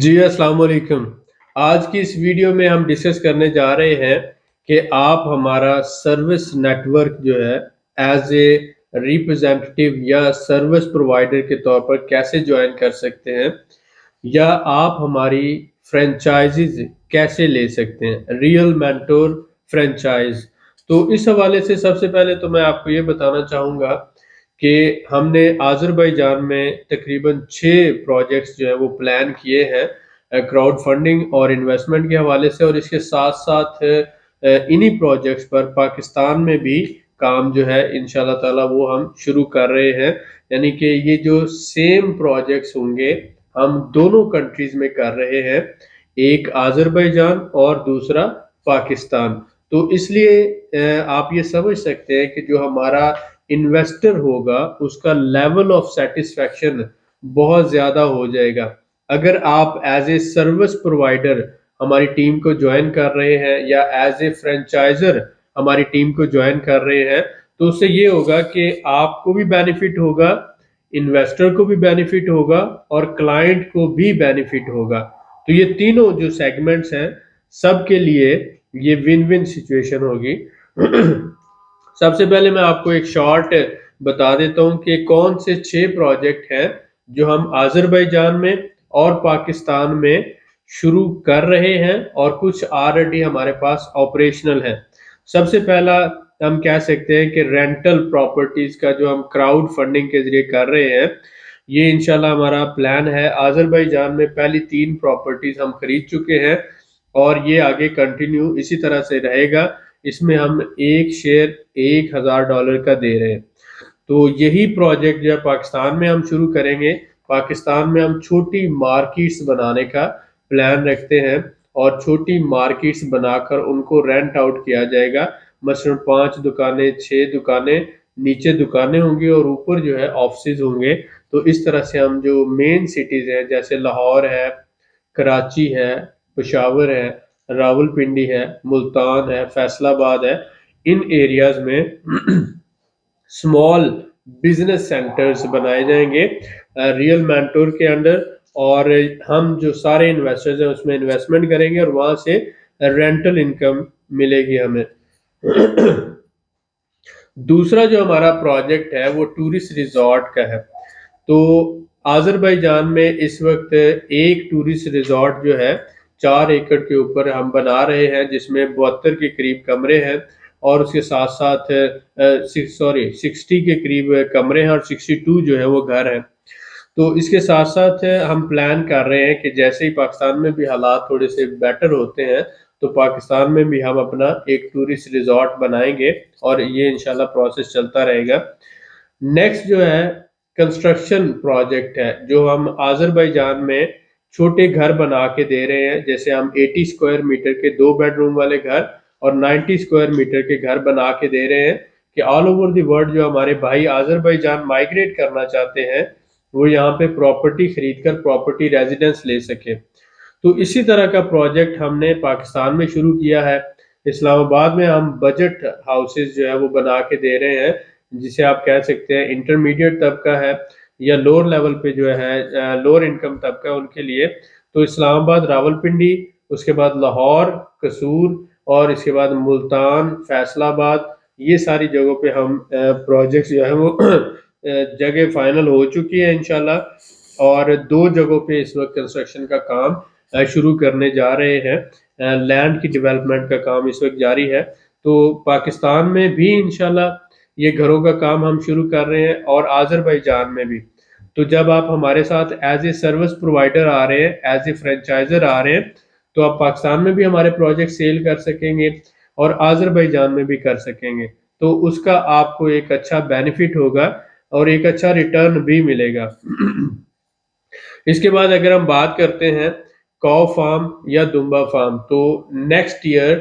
جی السلام علیکم۔ آج کی اس ویڈیو میں ہم ڈسکس کرنے جا رہے ہیں کہ آپ ہمارا سروس نیٹ ورک جو ہے ایز اے ریپرزینٹیو یا سروس پرووائڈر کے طور پر کیسے جوائن کر سکتے ہیں، یا آپ ہماری فرینچائزز کیسے لے سکتے ہیں، ریئل مینٹور فرینچائز۔ تو اس حوالے سے سب سے پہلے تو میں آپ کو یہ بتانا چاہوں گا کہ ہم نے آذربائیجان میں تقریباً 6 پروجیکٹس جو ہے وہ پلان کیے ہیں کراؤڈ فنڈنگ اور انویسٹمنٹ کے حوالے سے، اور اس کے ساتھ ساتھ انہی پروجیکٹس پر پاکستان میں بھی کام جو ہے انشاءاللہ تعالی وہ ہم شروع کر رہے ہیں۔ یعنی کہ یہ جو سیم پروجیکٹس ہوں گے ہم دونوں کنٹریز میں کر رہے ہیں، ایک آذربائیجان اور دوسرا پاکستان۔ تو اس لیے آپ یہ سمجھ سکتے ہیں کہ جو ہمارا انویسٹر ہوگا اس کا لیول آف سیٹسفیکشن بہت زیادہ ہو جائے گا۔ اگر آپ ایز اے سروس پرووائڈر ہماری ٹیم کو جوائن کر رہے ہیں یا ایز اے فرینچائزر ہماری ٹیم کو جوائن کر رہے ہیں، تو اس سے یہ ہوگا کہ آپ کو بھی بینیفٹ ہوگا، انویسٹر کو بھی بینیفٹ ہوگا اور کلائنٹ کو بھی بینیفٹ ہوگا۔ تو یہ تینوں جو سیگمنٹس ہیں سب کے لیے یہ ون ون سچویشن ہوگی۔ سب سے پہلے میں آپ کو ایک شارٹ بتا دیتا ہوں کہ کون سے 6 پروجیکٹ ہیں جو ہم آذربائیجان میں اور پاکستان میں شروع کر رہے ہیں، اور کچھ آلریڈی ہمارے پاس آپریشنل ہیں۔ سب سے پہلا ہم کہہ سکتے ہیں کہ رینٹل پراپرٹیز کا جو ہم کراؤڈ فنڈنگ کے ذریعے کر رہے ہیں، یہ انشاءاللہ ہمارا پلان ہے۔ آذربائیجان میں پہلی 3 پراپرٹیز ہم خرید چکے ہیں اور یہ آگے کنٹینیو اسی طرح سے رہے گا۔ اس میں ہم ایک شیئر $1000 کا دے رہے ہیں۔ تو یہی پروجیکٹ جو ہے پاکستان میں ہم شروع کریں گے۔ پاکستان میں ہم چھوٹی مارکیٹس بنانے کا پلان رکھتے ہیں، اور چھوٹی مارکیٹس بنا کر ان کو رینٹ آؤٹ کیا جائے گا۔ مثلا 5 دکانیں 6 دکانیں نیچے دکانیں ہوں گی اور اوپر جو ہے آفسز ہوں گے۔ تو اس طرح سے ہم جو مین سٹیز ہیں جیسے لاہور ہے، کراچی ہے، پشاور ہے، راول پنڈی ہے، ملتان ہے، فیصل آباد ہے، ان ایریاز میں اسمال بزنس سینٹرز بنائے جائیں گے ریئل مینٹور کے انڈر، اور ہم جو سارے انویسٹرز ہیں اس میں انویسٹمنٹ کریں گے اور وہاں سے رینٹل انکم ملے گی ہمیں۔ دوسرا جو ہمارا پروجیکٹ ہے وہ ٹورسٹ ریزورٹ کا ہے۔ تو آذربائیجان میں اس وقت ایک ٹورسٹ ریزورٹ جو ہے 4 ایکڑ کے اوپر ہم بنا رہے ہیں، جس میں 72 کے قریب کمرے ہیں، اور اس کے ساتھ ساتھ 60 کے قریب کمرے ہیں اور 62 جو ہے وہ گھر ہیں۔ تو اس کے ساتھ ساتھ ہم پلان کر رہے ہیں کہ جیسے ہی پاکستان میں بھی حالات تھوڑے سے بیٹر ہوتے ہیں تو پاکستان میں بھی ہم اپنا ایک ٹورسٹ ریزورٹ بنائیں گے، اور یہ انشاءاللہ پروسیس چلتا رہے گا۔ نیکسٹ جو ہے کنسٹرکشن پروجیکٹ ہے، جو ہم آذربائیجان میں چھوٹے گھر بنا کے دے رہے ہیں۔ جیسے ہم 80 اسکوائر میٹر کے 2 بیڈ روم والے گھر اور 90 اسکوائر میٹر کے گھر بنا کے دے رہے ہیں کہ آل اوور دی ورلڈ جو ہمارے بھائی آذربائیجان مائیگریٹ کرنا چاہتے ہیں وہ یہاں پہ پراپرٹی خرید کر پراپرٹی ریزیڈنس لے سکے۔ تو اسی طرح کا پروجیکٹ ہم نے پاکستان میں شروع کیا ہے۔ اسلام آباد میں ہم بجٹ ہاؤسز جو ہے وہ بنا کے دے رہے ہیں، جسے آپ کہہ سکتے ہیں انٹرمیڈیٹ طبقہ ہے یا لوور لیول پہ جو ہے لوور انکم طبقہ ان کے لیے۔ تو اسلام آباد، راول پنڈی، اس کے بعد لاہور، قصور، اور اس کے بعد ملتان، فیصل آباد، یہ ساری جگہوں پہ ہم پروجیکٹس جو ہے وہ جگہ فائنل ہو چکی ہے انشاءاللہ، اور 2 جگہوں پہ اس وقت کنسٹرکشن کا کام شروع کرنے جا رہے ہیں۔ لینڈ کی ڈیولپمنٹ کا کام اس وقت جاری ہے۔ تو پاکستان میں بھی انشاءاللہ یہ گھروں کا کام ہم شروع کر رہے ہیں، اور آذربائیجان میں بھی۔ تو جب آپ ہمارے ساتھ ایز اے سروس پرووائڈر آ رہے ہیں، ایز اے فرینچائزر آ رہے ہیں، تو آپ پاکستان میں بھی ہمارے پروجیکٹ سیل کر سکیں گے اور آذربائیجان میں بھی کر سکیں گے۔ تو اس کا آپ کو ایک اچھا بینیفٹ ہوگا اور ایک اچھا ریٹرن بھی ملے گا۔ اس کے بعد اگر ہم بات کرتے ہیں کاؤ فارم یا دمبا فارم، تو نیکسٹ ایئر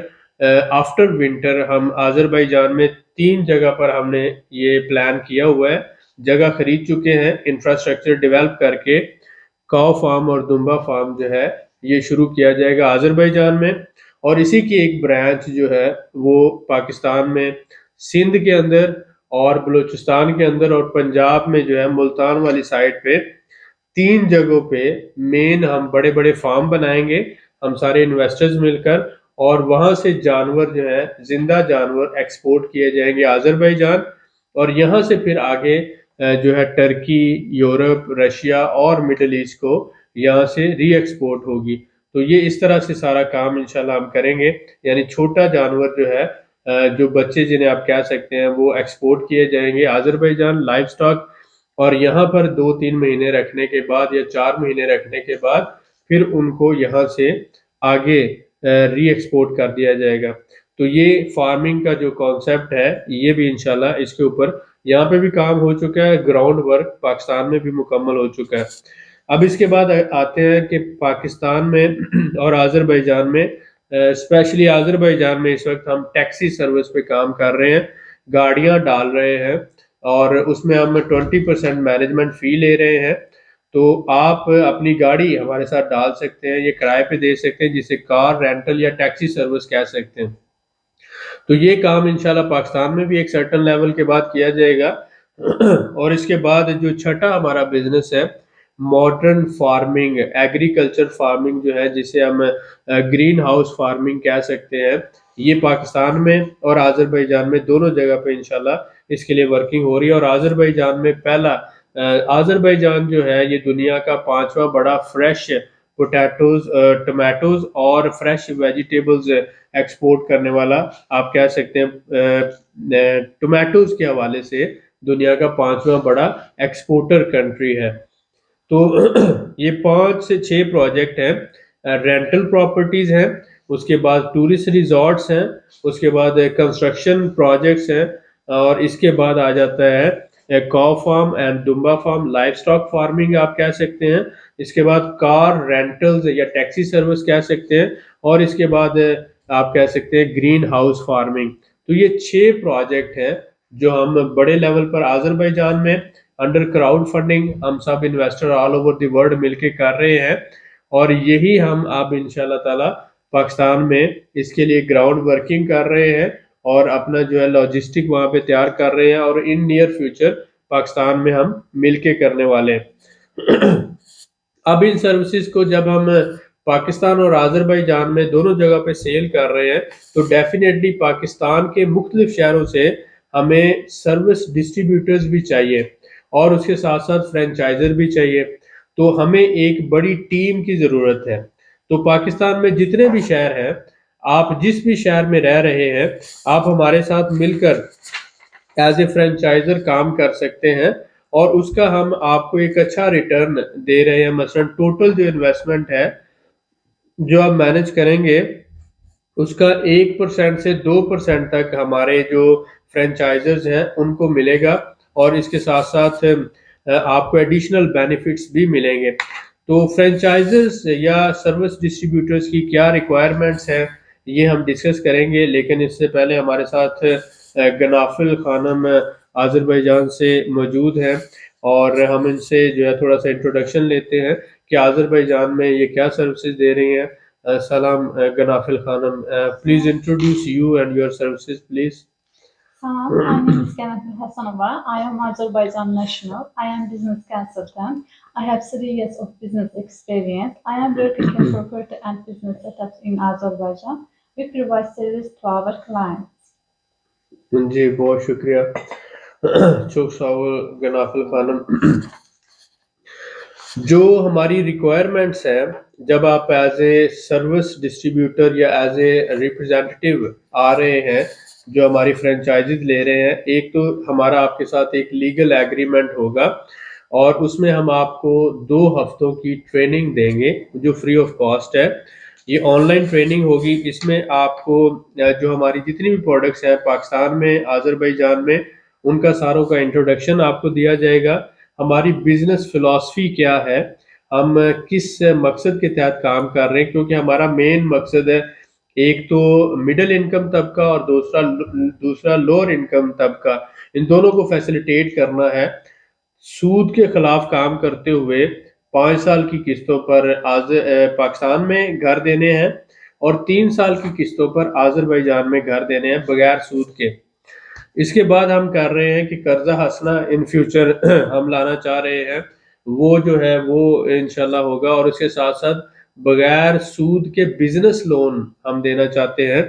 آفٹر ونٹر ہم آذربائیجان میں 3 جگہ پر ہم نے یہ پلان کیا ہوا ہے، جگہ خرید چکے ہیں، انفراسٹرکچر ڈیولپ کر کے کاؤ فارم اور دمبا فارم جو ہے یہ شروع کیا جائے گا آذربائیجان میں۔ اور اسی کی ایک برانچ جو ہے وہ پاکستان میں سندھ کے اندر اور بلوچستان کے اندر اور پنجاب میں جو ہے ملتان والی سائڈ پہ 3 جگہوں پہ مین ہم بڑے بڑے فارم بنائیں گے، ہم سارے انویسٹرز مل کر، اور وہاں سے جانور جو ہے زندہ جانور ایکسپورٹ کیے جائیں گے آذربائیجان، اور یہاں سے پھر آگے جو ہے ٹرکی، یورپ، رشیا اور مڈل ایسٹ کو یہاں سے ری ایکسپورٹ ہوگی۔ تو یہ اس طرح سے سارا کام انشاءاللہ ہم کریں گے، یعنی چھوٹا جانور جو ہے جو بچے جنہیں آپ کہہ سکتے ہیں وہ ایکسپورٹ کیے جائیں گے آذربائیجان لائف سٹاک، اور یہاں پر 2-3 مہینے رکھنے کے بعد یا 4 مہینے رکھنے کے بعد پھر ان کو یہاں سے آگے ری ایکسپورٹ کر دیا جائے گا۔ تو یہ فارمنگ کا جو کانسیپٹ ہے یہ بھی انشاءاللہ اس کے اوپر یہاں پہ بھی کام ہو چکا ہے، گراؤنڈ ورک پاکستان میں بھی مکمل ہو چکا ہے۔ اب اس کے بعد آتے ہیں کہ پاکستان میں اور آذربائیجان میں، اسپیشلی آذربائیجان میں اس وقت ہم ٹیکسی سروس پہ کام کر رہے ہیں، گاڑیاں ڈال رہے ہیں، اور اس میں ہم 20% مینجمنٹ فی لے رہے ہیں۔ تو آپ اپنی گاڑی ہمارے ساتھ ڈال سکتے ہیں، یہ کرائے پہ دے سکتے ہیں، جسے کار رینٹل یا ٹیکسی سروس کہہ سکتے ہیں۔ تو یہ کام انشاءاللہ پاکستان میں بھی ایک سرٹن لیول کے بعد کیا جائے گا۔ اور اس کے بعد جو چھٹا ہمارا بزنس ہے ماڈرن فارمنگ، ایگریکلچر فارمنگ جو ہے، جسے ہم گرین ہاؤس فارمنگ کہہ سکتے ہیں، یہ پاکستان میں اور آذربائیجان میں دونوں جگہ پہ انشاءاللہ اس کے لیے ورکنگ ہو رہی ہے۔ اور آذربائیجان میں آذربائیجان جو ہے یہ دنیا کا 5واں بڑا فریش ٹمیٹوز اور فریش ویجیٹیبلز ایکسپورٹ کرنے والا، آپ کہہ سکتے ہیں ٹمیٹوز کے حوالے سے دنیا کا 5واں بڑا ایکسپورٹر کنٹری ہے۔ تو یہ 5 سے 6 پروجیکٹ ہیں، رینٹل پراپرٹیز ہیں، اس کے بعد ٹورسٹ ریزورٹس ہیں، اس کے بعد کنسٹرکشن پروجیکٹس ہیں، اور اس کے بعد آ جاتا ہے کاؤ فارم اینڈ دمبا فارم، لائف سٹاک فارمنگ آپ کہہ سکتے ہیں، اس کے بعد کار رینٹلز یا ٹیکسی سروس کہہ سکتے ہیں، اور اس کے بعد آپ کہہ سکتے ہیں گرین ہاؤس فارمنگ۔ تو یہ 6 پروجیکٹ ہیں جو ہم بڑے لیول پر آذربائیجان میں انڈر کراؤڈ فنڈنگ ہم سب investor all over the world مل کے کر رہے ہیں، اور یہی ہم اب انشاءاللہ تعالی پاکستان میں اس کے لیے گراؤنڈ ورکنگ کر رہے ہیں، اور اپنا جو ہے لاجسٹک وہاں پہ تیار کر رہے ہیں، اور ان نیئر فیوچر پاکستان میں ہم مل کے کرنے والے ہیں۔ اب ان سروسز کو جب ہم پاکستان اور آذربائیجان میں دونوں جگہ پہ سیل کر رہے ہیں تو ڈیفینیٹلی پاکستان کے مختلف شہروں سے ہمیں سروس ڈسٹریبیوٹرز بھی چاہیے، اور اس کے ساتھ ساتھ فرینچائزر بھی چاہیے۔ تو ہمیں ایک بڑی ٹیم کی ضرورت ہے۔ تو پاکستان میں جتنے بھی شہر ہیں، آپ جس بھی شہر میں رہ رہے ہیں، آپ ہمارے ساتھ مل کر ایز اے فرینچائزر کام کر سکتے ہیں، اور اس کا ہم آپ کو ایک اچھا ریٹرن دے رہے ہیں۔ مثلا ٹوٹل جو انویسٹمنٹ ہے جو آپ مینج کریں گے، اس کا 1% سے 2% تک ہمارے جو فرینچائزرز ہیں ان کو ملے گا، اور اس کے ساتھ ساتھ آپ کو ایڈیشنل بینیفٹس بھی ملیں گے۔ تو فرینچائزرز یا سروس ڈسٹریبیوٹرز کی کیا ریکوائرمنٹس ہیں یہ ہم ڈسکس کریں گے، لیکن اس سے پہلے ہمارے ساتھ گنافل خانم آذربائیجان سے موجود ہیں، اور ہم ان سے جو ہے تھوڑا سا انٹروڈکشن لیتے ہیں کہ آذربائیجان میں یہ کیا سروسز دے رہی ہیں۔ سلام گنافل خانم، please introduce you and your services please. My name is Ganapil Hassanova. I am Azerbaijan national. I am business consultant. I have 3 years of business experience. I am working in property and business setups in Azerbaijan. We provide service to our clients. جی بہت شکریہ چوک ساول گنافل خانم۔ جو ہماری requirements ہیں جب آپ as a service distributor یا as a representative آ رہے ہیں جو ہماری فرینچائزز لے رہے ہیں، ایک تو ہمارا آپ کے ساتھ ایک لیگل ایگریمنٹ ہوگا، اور اس میں ہم آپ کو 2 ہفتوں کی ٹریننگ دیں گے جو فری آف کاسٹ ہے۔ یہ آن لائن ٹریننگ ہوگی، اس میں آپ کو جو ہماری جتنی بھی پروڈکٹس ہیں پاکستان میں آذربائیجان میں ان کا ساروں کا انٹروڈکشن آپ کو دیا جائے گا، ہماری بزنس فلاسفی کیا ہے، ہم کس مقصد کے تحت کام کر رہے ہیں، کیونکہ ہمارا مین مقصد ہے ایک تو مڈل انکم طبقہ اور دوسرا لوور انکم طبقہ، ان دونوں کو فیسیلیٹیٹ کرنا ہے، سود کے خلاف کام کرتے ہوئے 5 سال کی قسطوں پر پاکستان میں گھر دینے ہیں، اور 3 سال کی قسطوں پر آذربائیجان میں گھر دینے ہیں بغیر سود کے۔ اس کے بعد ہم کر رہے ہیں کہ قرضہ حسنہ ان فیوچر ہم لانا چاہ رہے ہیں، وہ جو ہے وہ انشاءاللہ ہوگا، اور اس کے ساتھ ساتھ بغیر سود کے بزنس لون ہم دینا چاہتے ہیں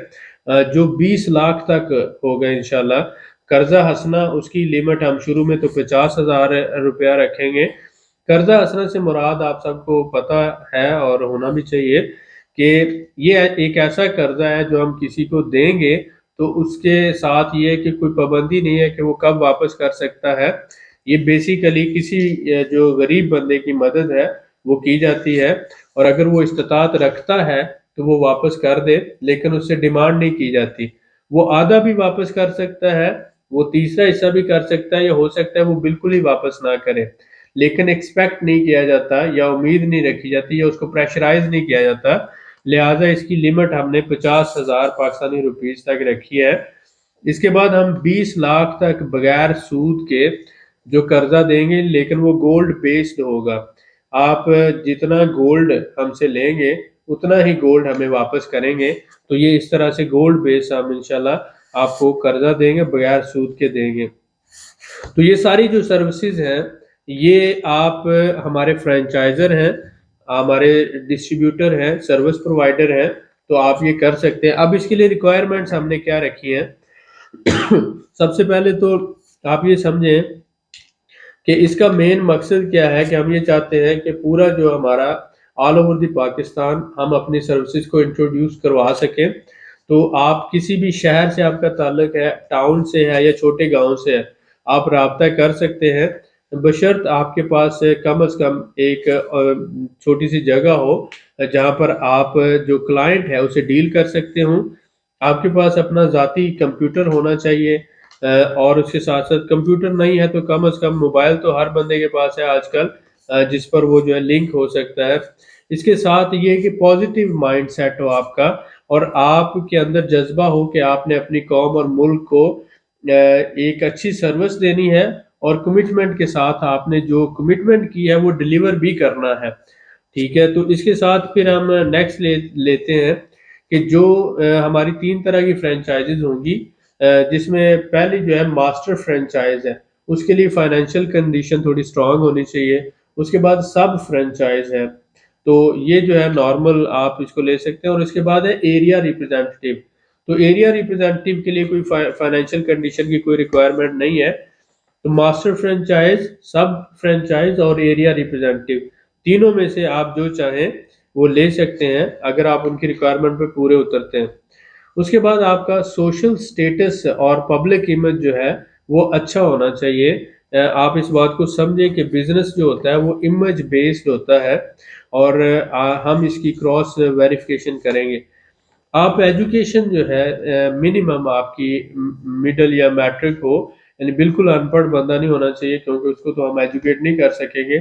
جو 20 لاکھ تک ہوگا انشاءاللہ۔ قرضہ ہنسنا اس کی لیمٹ ہم شروع میں تو 50,000 روپیہ رکھیں گے۔ قرضہ ہنسنا سے مراد آپ سب کو پتہ ہے اور ہونا بھی چاہیے کہ یہ ایک ایسا قرضہ ہے جو ہم کسی کو دیں گے تو اس کے ساتھ یہ کہ کوئی پابندی نہیں ہے کہ وہ کب واپس کر سکتا ہے۔ یہ بیسیکلی کسی جو غریب بندے کی مدد ہے وہ کی جاتی ہے، اور اگر وہ استطاعت رکھتا ہے تو وہ واپس کر دے، لیکن اس سے ڈیمانڈ نہیں کی جاتی۔ وہ آدھا بھی واپس کر سکتا ہے، وہ تیسرا حصہ بھی کر سکتا ہے، یا ہو سکتا ہے وہ بالکل ہی واپس نہ کرے، لیکن ایکسپیکٹ نہیں کیا جاتا یا امید نہیں رکھی جاتی یا اس کو پریشرائز نہیں کیا جاتا، لہٰذا اس کی لیمٹ ہم نے 50,000 پاکستانی روپیز تک رکھی ہے۔ اس کے بعد ہم 20 لاکھ تک بغیر سود کے جو قرضہ دیں گے، لیکن وہ گولڈ بیسڈ ہوگا۔ آپ جتنا گولڈ ہم سے لیں گے اتنا ہی گولڈ ہمیں واپس کریں گے، تو یہ اس طرح سے گولڈ بیس ہم انشاءاللہ آپ کو قرضہ دیں گے، بغیر سود کے دیں گے۔ تو یہ ساری جو سروسز ہیں یہ آپ ہمارے فرینچائزر ہیں، ہمارے ڈسٹریبیوٹر ہیں، سروس پرووائڈر ہیں، تو آپ یہ کر سکتے ہیں۔ اب اس کے لیے ریکوائرمنٹس ہم نے کیا رکھی ہیں؟ سب سے پہلے تو آپ یہ سمجھیں کہ اس کا مین مقصد کیا ہے، کہ ہم یہ چاہتے ہیں کہ پورا جو ہمارا آل اوور دی پاکستان ہم اپنی سروسز کو انٹروڈیوس کروا سکیں۔ تو آپ کسی بھی شہر سے آپ کا تعلق ہے، ٹاؤن سے ہے یا چھوٹے گاؤں سے ہے، آپ رابطہ کر سکتے ہیں، بشرط آپ کے پاس کم از کم ایک چھوٹی سی جگہ ہو جہاں پر آپ جو کلائنٹ ہے اسے ڈیل کر سکتے ہوں۔ آپ کے پاس اپنا ذاتی کمپیوٹر ہونا چاہیے، اور اس کے ساتھ ساتھ کمپیوٹر نہیں ہے تو کم از کم موبائل تو ہر بندے کے پاس ہے آج کل، جس پر وہ جو ہے لنک ہو سکتا ہے۔ اس کے ساتھ یہ کہ پازیٹیو مائنڈ سیٹ ہو آپ کا، اور آپ کے اندر جذبہ ہو کہ آپ نے اپنی قوم اور ملک کو ایک اچھی سروس دینی ہے، اور کمٹمنٹ کے ساتھ آپ نے جو کمٹمنٹ کی ہے وہ ڈیلیور بھی کرنا ہے، ٹھیک ہے۔ تو اس کے ساتھ پھر ہم نیکسٹ لیتے ہیں کہ جو ہماری 3 طرح کی فرینچائزز ہوں گی، جس میں پہلی جو ہے ماسٹر فرینچائز ہے، اس کے لیے فائنینشیل کنڈیشن تھوڑی سٹرونگ ہونی چاہیے۔ اس کے بعد سب فرینچائز ہے، تو یہ جو ہے نارمل آپ اس کو لے سکتے ہیں، اور اس کے بعد ہے ایریا ریپرزینٹیو۔ تو ایریا ریپرزینٹیو کے لیے کوئی فائنینشیل کنڈیشن کی کوئی ریکوائرمنٹ نہیں ہے۔ تو ماسٹر فرینچائز، سب فرینچائز اور ایریا ریپرزینٹیو، تینوں میں سے آپ جو چاہیں وہ لے سکتے ہیں اگر آپ ان کی ریکوائرمنٹ پہ پورے اترتے ہیں۔ اس کے بعد آپ کا سوشل سٹیٹس اور پبلک امیج جو ہے وہ اچھا ہونا چاہیے۔ آپ اس بات کو سمجھیں کہ بزنس جو ہوتا ہے وہ امیج بیسڈ ہوتا ہے، اور ہم اس کی کراس ویریفیکیشن کریں گے۔ آپ ایجوکیشن جو ہے منیمم آپ کی مڈل یا میٹرک ہو، یعنی بالکل ان پڑھ بندہ نہیں ہونا چاہیے، کیونکہ اس کو تو ہم ایجوکیٹ نہیں کر سکیں گے۔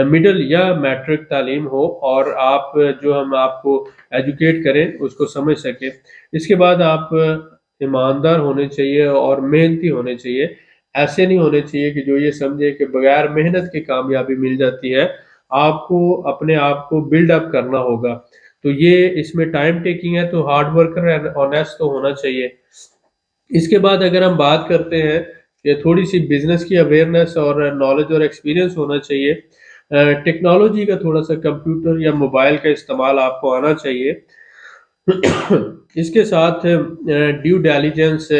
مڈل یا میٹرک تعلیم ہو، اور آپ جو ہم آپ کو ایجوکیٹ کریں اس کو سمجھ سکیں۔ اس کے بعد آپ ایماندار ہونے چاہیے اور محنتی ہونے چاہیے، ایسے نہیں ہونے چاہیے کہ جو یہ سمجھے کہ بغیر محنت کی کامیابی مل جاتی ہے۔ آپ کو اپنے آپ کو بلڈ اپ کرنا ہوگا، تو یہ اس میں ٹائم ٹیکنگ ہے، تو ہارڈ ورکر اینڈ آنیسٹ تو ہونا چاہیے۔ اس کے بعد اگر ہم بات کرتے ہیں کہ تھوڑی سی بزنس کی اویئرنیس اور نالج اور ایکسپیرینس ہونا چاہیے، ٹیکنالوجی کا تھوڑا سا کمپیوٹر یا موبائل کا استعمال آپ کو آنا چاہیے۔ اس کے ساتھ ڈیو ڈیلیجنس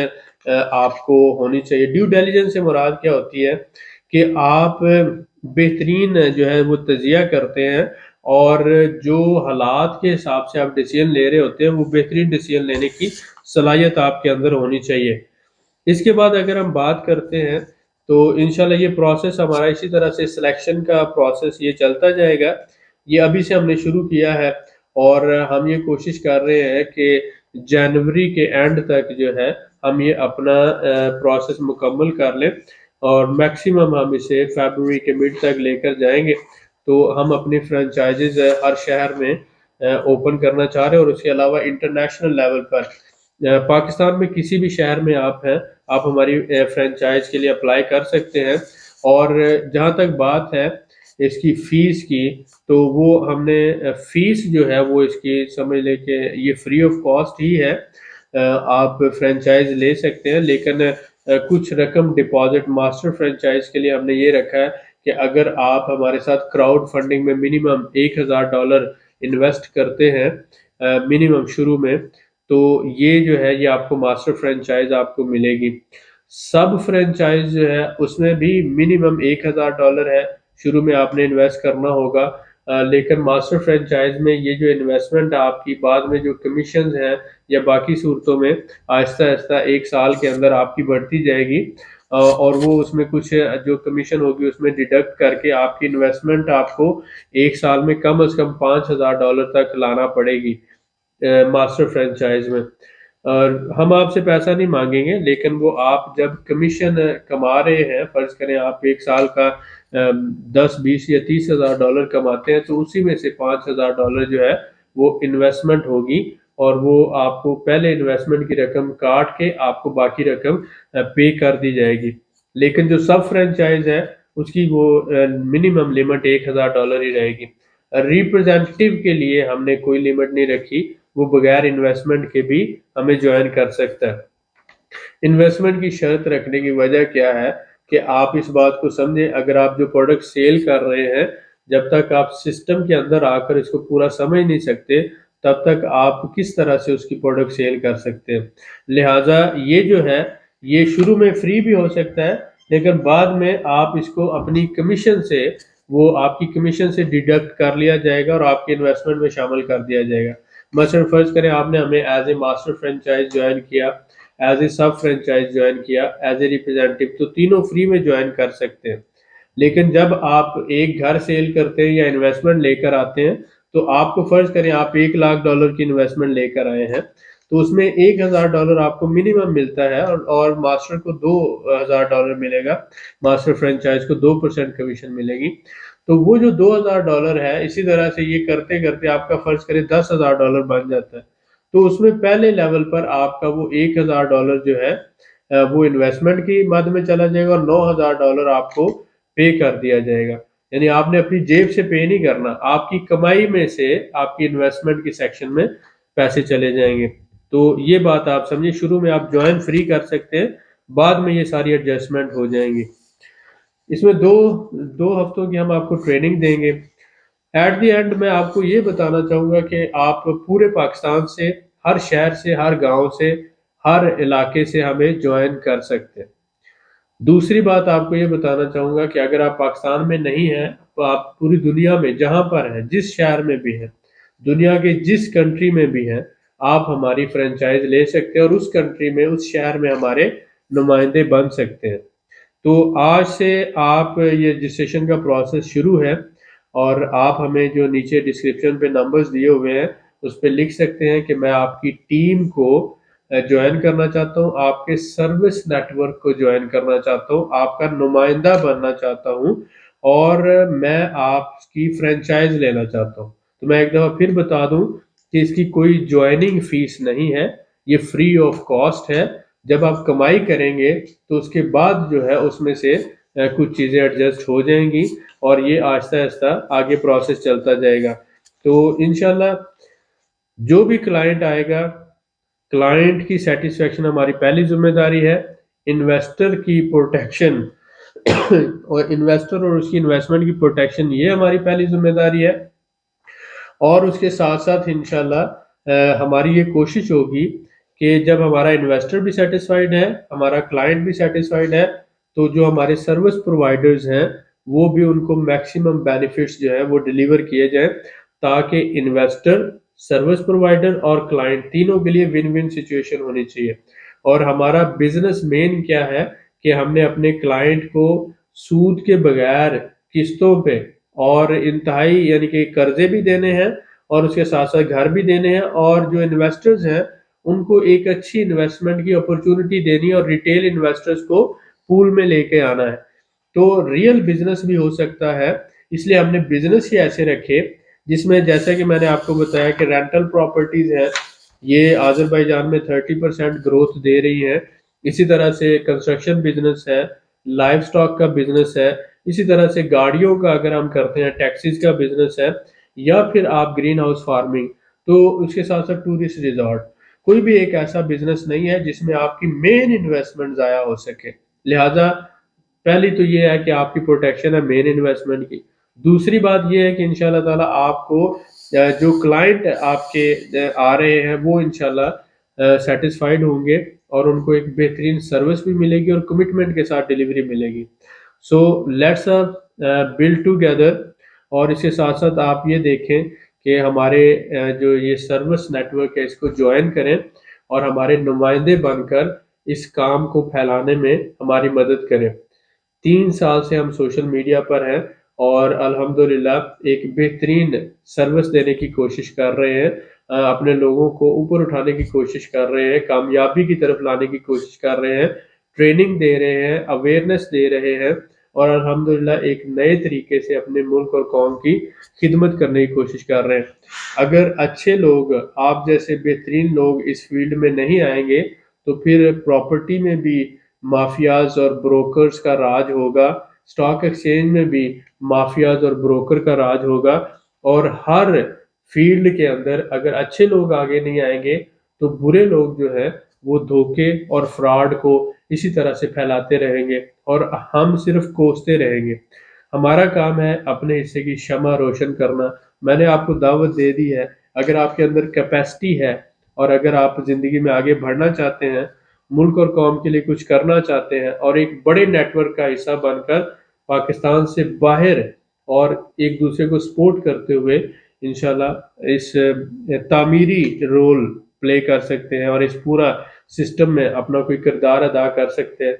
آپ کو ہونی چاہیے۔ ڈیو ڈیلیجنس سے مراد کیا ہوتی ہے کہ آپ بہترین جو ہے وہ تجزیہ کرتے ہیں، اور جو حالات کے حساب سے آپ ڈیسیژن لے رہے ہوتے ہیں وہ بہترین ڈیسیژن لینے کی صلاحیت آپ کے اندر ہونی چاہیے۔ اس کے بعد اگر ہم بات کرتے ہیں تو انشاءاللہ یہ پروسیس ہمارا اسی طرح سے سلیکشن کا پروسیس یہ چلتا جائے گا۔ یہ ابھی سے ہم نے شروع کیا ہے، اور ہم یہ کوشش کر رہے ہیں کہ جنوری کے اینڈ تک جو ہے ہم یہ اپنا پروسیس مکمل کر لیں، اور میکسیمم ہم اسے فیبروری کے مڈ تک لے کر جائیں گے۔ تو ہم اپنی فرینچائزز ہر شہر میں اوپن کرنا چاہ رہے ہیں، اور اس کے علاوہ انٹرنیشنل لیول پر پاکستان میں کسی بھی شہر میں آپ ہیں، آپ ہماری فرینچائز کے لیے اپلائی کر سکتے ہیں۔ اور جہاں تک بات ہے اس کی فیس کی، تو وہ ہم نے فیس جو ہے وہ اس کی سمجھ لے کہ یہ فری آف کاسٹ ہی ہے، آپ فرینچائز لے سکتے ہیں، لیکن کچھ رقم ڈپازٹ ماسٹر فرینچائز کے لیے ہم نے یہ رکھا ہے کہ اگر آپ ہمارے ساتھ کراؤڈ فنڈنگ میں منیمم $1000 انویسٹ کرتے ہیں منیمم شروع میں، تو یہ جو ہے یہ آپ کو ماسٹر فرینچائز آپ کو ملے گی۔ سب فرینچائز جو ہے اس میں بھی منیمم $1000 ہے، شروع میں آپ نے انویسٹ کرنا ہوگا، لیکن ماسٹر فرینچائز میں یہ جو انویسٹمنٹ آپ کی بعد میں جو کمیشنز ہیں یا باقی صورتوں میں آہستہ آہستہ 1 سال کے اندر آپ کی بڑھتی جائے گی، اور وہ اس میں کچھ جو کمیشن ہوگی اس میں ڈیڈکٹ کر کے آپ کی انویسٹمنٹ آپ کو 1 سال میں کم از کم $5000 تک لانا پڑے گی ماسٹر فرینچائز میں۔ اور ہم آپ سے پیسہ نہیں مانگیں گے، لیکن وہ آپ جب کمیشن کما رہے ہیں، فرض کریں آپ 1 سال کا 10 20 یا $30,000 کماتے ہیں، تو اسی میں سے $5000 جو ہے وہ انویسٹمنٹ ہوگی، اور وہ آپ کو پہلے انویسٹمنٹ کی رقم کاٹ کے آپ کو باقی رقم پے کر دی جائے گی۔ لیکن جو سب فرینچائز ہے اس کی وہ منیمم لمٹ $1000 ہی رہے گی۔ ریپرزینٹیو کے لیے ہم نے کوئی لمٹ نہیں رکھی، وہ بغیر انویسٹمنٹ کے بھی ہمیں جوائن کر سکتا ہے۔ انویسٹمنٹ کی شرط رکھنے کی وجہ کیا ہے کہ آپ اس بات کو سمجھیں، اگر آپ جو پروڈکٹ سیل کر رہے ہیں، جب تک آپ سسٹم کے اندر آ کر اس کو پورا سمجھ نہیں سکتے، تب تک آپ کس طرح سے اس کی پروڈکٹ سیل کر سکتے ہیں۔ لہٰذا یہ جو ہے یہ شروع میں فری بھی ہو سکتا ہے، لیکن بعد میں آپ اس کو اپنی کمیشن سے، وہ آپ کی کمیشن سے ڈیڈکٹ کر لیا جائے گا اور آپ کے انویسٹمنٹ میں شامل کر دیا جائے گا۔ مثلا فرض کریں آپ نے ہمیں as a master franchise join کیا، as a sub franchise join کیا، ایز اے ریپرزینٹیو، تو تینوں فری میں جوائن کر سکتے ہیں۔ لیکن جب آپ ایک گھر سیل کرتے ہیں یا انویسٹمنٹ لے کر آتے ہیں، تو آپ کو فرض کریں آپ $1,00,000 کی انویسٹمنٹ لے کر آئے ہیں، تو اس میں $1000 آپ کو منیمم ملتا ہے، اور ماسٹر کو $2000 ملے گا، ماسٹر فرینچائز کو 2% کمیشن ملے گی۔ تو وہ جو $2000 ہے، اسی طرح سے یہ کرتے کرتے آپ کا فرض کریں $10,000 بن جاتا ہے، تو اس میں پہلے لیول پر آپ کا وہ $1000 جو ہے وہ انویسٹمنٹ کی مد میں چلا جائے گا، اور $9000 آپ کو پے کر دیا جائے گا۔ یعنی آپ نے اپنی جیب سے پے نہیں کرنا، آپ کی کمائی میں سے آپ کی انویسٹمنٹ کی سیکشن میں پیسے چلے جائیں گے۔ تو یہ بات آپ سمجھیں، شروع میں آپ جوائن فری کر سکتے ہیں، بعد میں یہ ساری ایڈجسٹمنٹ ہو جائیں گی۔ اس میں دو ہفتوں کی ہم آپ کو ٹریننگ دیں گے۔ ایٹ دی اینڈ میں آپ کو یہ بتانا چاہوں گا کہ آپ پورے پاکستان سے، ہر شہر سے، ہر گاؤں سے، ہر علاقے سے ہمیں جوائن کر سکتے ہیں۔ دوسری بات آپ کو یہ بتانا چاہوں گا کہ اگر آپ پاکستان میں نہیں ہیں، تو آپ پوری دنیا میں جہاں پر ہیں، جس شہر میں بھی ہیں، دنیا کے جس کنٹری میں بھی ہیں، آپ ہماری فرینچائز لے سکتے ہیں، اور اس کنٹری میں، اس شہر میں ہمارے نمائندے بن سکتے ہیں۔ تو آج سے آپ یہ رجسٹریشن کا پروسیس شروع ہے، اور آپ ہمیں جو نیچے ڈسکرپشن پہ نمبرز دیے ہوئے ہیں اس پہ لکھ سکتے ہیں کہ میں آپ کی ٹیم کو جوائن کرنا چاہتا ہوں، آپ کے سروس نیٹ ورک کو جوائن کرنا چاہتا ہوں، آپ کا نمائندہ بننا چاہتا ہوں، اور میں آپ کی فرینچائز لینا چاہتا ہوں۔ تو میں ایک دفعہ پھر بتا دوں کہ اس کی کوئی جوائننگ فیس نہیں ہے، یہ فری آف کاسٹ ہے۔ جب آپ کمائی کریں گے تو اس کے بعد جو ہے اس میں سے کچھ چیزیں ایڈجسٹ ہو جائیں گی، اور یہ آہستہ آہستہ آگے پروسیس چلتا جائے گا۔ تو انشاءاللہ جو بھی کلائنٹ آئے گا، کلائنٹ کی سیٹسفیکشن ہماری پہلی ذمہ داری ہے، انویسٹر کی پروٹیکشن اور انویسٹر اور اس کی انویسٹمنٹ کی پروٹیکشن یہ ہماری پہلی ذمہ داری ہے۔ اور اس کے ساتھ ساتھ انشاءاللہ ہماری یہ کوشش ہوگی کہ جب ہمارا انویسٹر بھی سیٹسفائیڈ ہے، ہمارا کلائنٹ بھی سیٹسفائیڈ ہے، تو جو ہمارے سروس پرووائڈرز ہیں وہ بھی ان کو میکسیمم بینیفٹس جو ہے وہ ڈیلیور کیے جائیں، تاکہ انویسٹر، سروس پرووائڈر اور کلائنٹ تینوں کے لیے ون ون سچویشن ہونی چاہیے۔ اور ہمارا بزنس مین کیا ہے کہ ہم نے اپنے کلائنٹ کو سود کے بغیر قسطوں پہ اور انتہائی یعنی کہ قرضے بھی دینے ہیں، اور اس کے ساتھ ساتھ گھر بھی دینے ہیں، اور جو انویسٹرز ہیں ان کو ایک اچھی انویسٹمنٹ کی اپرچونٹی دینی ہے، اور ریٹیل انویسٹرز کو پول میں لے کے آنا ہے۔ تو ریئل بزنس بھی ہو سکتا ہے، اس لیے ہم نے بزنس ہی ایسے رکھے جس میں، جیسا کہ میں نے آپ کو بتایا کہ رینٹل پراپرٹیز ہیں، یہ آذربائیجان میں 30% گروتھ دے رہی ہیں۔ اسی طرح سے کنسٹرکشن بزنس ہے، لائف سٹاک کا بزنس ہے، اسی طرح سے گاڑیوں کا اگر ہم کرتے ہیں، ٹیکسیز کا بزنس ہے، یا پھر آپ گرین ہاؤس فارمنگ، تو اس کے ساتھ ساتھ ٹورسٹ ریزارٹ، کوئی بھی ایک ایسا بزنس نہیں ہے جس میں آپ کی مین انویسٹمنٹ ضائع ہو سکے۔ لہٰذا پہلی تو یہ ہے کہ آپ کی پروٹیکشن ہے مین انویسٹمنٹ کی. دوسری بات یہ ہے کہ انشاءاللہ تعالیٰ آپ کو جو کلائنٹ آپ کے آ رہے ہیں وہ انشاءاللہ سیٹسفائیڈ ہوں گے اور ان کو ایک بہترین سروس بھی ملے گی اور کمٹمنٹ کے ساتھ ڈیلیوری ملے گی. So let's build together. اور اس کے ساتھ ساتھ آپ یہ دیکھیں کہ ہمارے جو یہ سروس نیٹ ورک ہے اس کو جوائن کریں اور ہمارے نمائندے بن کر اس کام کو پھیلانے میں ہماری مدد کریں. 3 سال سے ہم سوشل میڈیا پر ہیں اور الحمدللہ ایک بہترین سروس دینے کی کوشش کر رہے ہیں, اپنے لوگوں کو اوپر اٹھانے کی کوشش کر رہے ہیں, کامیابی کی طرف لانے کی کوشش کر رہے ہیں, ٹریننگ دے رہے ہیں, اویئرنیس دے رہے ہیں اور الحمدللہ ایک نئے طریقے سے اپنے ملک اور قوم کی خدمت کرنے کی کوشش کر رہے ہیں. اگر اچھے لوگ, آپ جیسے بہترین لوگ اس فیلڈ میں نہیں آئیں گے تو پھر پراپرٹی میں بھی مافیاز اور بروکرز کا راج ہوگا, سٹاک ایکسچینج میں بھی مافیاز اور بروکر کا راج ہوگا, اور ہر فیلڈ کے اندر اگر اچھے لوگ آگے نہیں آئیں گے تو برے لوگ جو ہے وہ دھوکے اور فراڈ کو اسی طرح سے پھیلاتے رہیں گے اور ہم صرف کوستے رہیں گے. ہمارا کام ہے اپنے حصے کی شمع روشن کرنا. میں نے آپ کو دعوت دے دی ہے, اگر آپ کے اندر کیپیسٹی ہے اور اگر آپ زندگی میں آگے بڑھنا چاہتے ہیں, ملک اور قوم کے لیے کچھ کرنا چاہتے ہیں اور ایک بڑے نیٹ ورک کا حصہ بن کر پاکستان سے باہر اور ایک دوسرے کو سپورٹ کرتے ہوئے انشاءاللہ اس تعمیری رول پلے کر سکتے ہیں اور اس پورا سسٹم میں اپنا کوئی کردار ادا کر سکتے ہیں,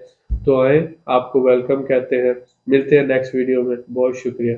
تو آئیں, آپ کو ویلکم کہتے ہیں. ملتے ہیں نیکسٹ ویڈیو میں. بہت شکریہ.